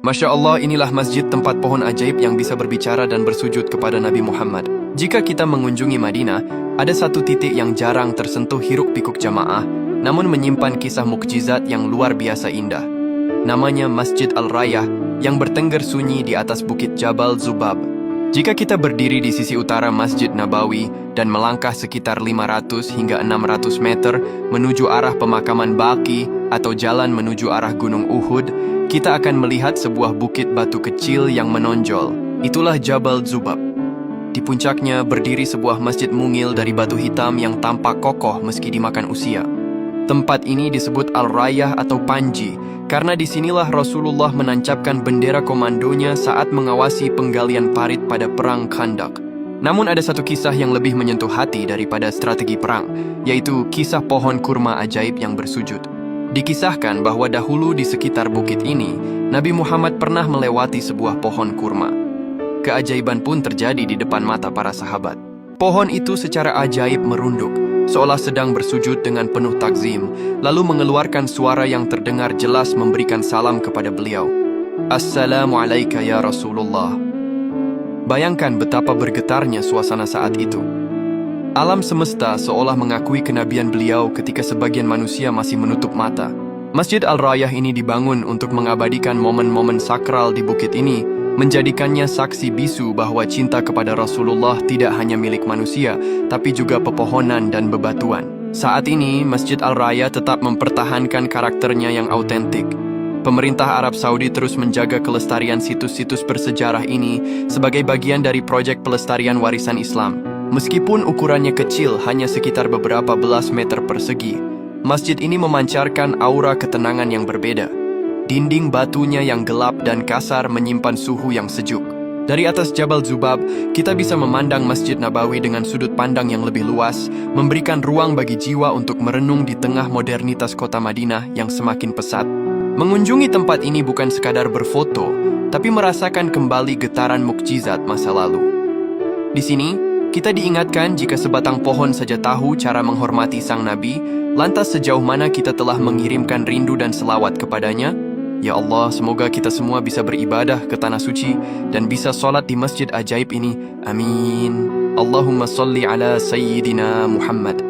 Masya Allah, inilah masjid tempat pohon ajaib yang bisa berbicara dan bersujud kepada Nabi Muhammad. Jika kita mengunjungi Madinah, ada satu titik yang jarang tersentuh hiruk-pikuk jamaah, namun menyimpan kisah mukjizat yang luar biasa indah. Namanya Masjid Al-Rayah yang bertengger sunyi di atas bukit Jabal Zubab. Jika kita berdiri di sisi utara Masjid Nabawi dan melangkah sekitar 500 hingga 600 meter menuju arah pemakaman Baqi atau jalan menuju arah Gunung Uhud, kita akan melihat sebuah bukit batu kecil yang menonjol. Itulah Jabal Zubab. Di puncaknya berdiri sebuah masjid mungil dari batu hitam yang tampak kokoh meski dimakan usia. Tempat ini disebut Al-Rayah atau Panji, karena disinilah Rasulullah menancapkan bendera komandonya saat mengawasi penggalian parit pada Perang Khandaq. Namun ada satu kisah yang lebih menyentuh hati daripada strategi perang, yaitu kisah pohon kurma ajaib yang bersujud. Dikisahkan bahwa dahulu di sekitar bukit ini, Nabi Muhammad pernah melewati sebuah pohon kurma. Keajaiban pun terjadi di depan mata para sahabat. Pohon itu secara ajaib merunduk, seolah sedang bersujud dengan penuh takzim, lalu mengeluarkan suara yang terdengar jelas memberikan salam kepada beliau. Assalamualaikum ya Rasulullah. Bayangkan betapa bergetarnya suasana saat itu. Alam semesta seolah mengakui kenabian beliau ketika sebagian manusia masih menutup mata. Masjid Al-Rayah ini dibangun untuk mengabadikan momen-momen sakral di bukit ini, menjadikannya saksi bisu bahwa cinta kepada Rasulullah tidak hanya milik manusia, tapi juga pepohonan dan bebatuan. Saat ini, Masjid Al-Rayah tetap mempertahankan karakternya yang autentik. Pemerintah Arab Saudi terus menjaga kelestarian situs-situs bersejarah ini sebagai bagian dari proyek pelestarian warisan Islam. Meskipun ukurannya kecil, hanya sekitar beberapa belas meter persegi, masjid ini memancarkan aura ketenangan yang berbeda. Dinding batunya yang gelap dan kasar menyimpan suhu yang sejuk. Dari atas Jabal Zubab, kita bisa memandang Masjid Nabawi dengan sudut pandang yang lebih luas, memberikan ruang bagi jiwa untuk merenung di tengah modernitas kota Madinah yang semakin pesat. Mengunjungi tempat ini bukan sekadar berfoto, tapi merasakan kembali getaran mukjizat masa lalu. Di sini, kita diingatkan jika sebatang pohon saja tahu cara menghormati sang Nabi, lantas sejauh mana kita telah mengirimkan rindu dan selawat kepadanya? Ya Allah, semoga kita semua bisa beribadah ke tanah suci dan bisa sholat di masjid ajaib ini. Amin. Allahumma salli ala Sayyidina Muhammad.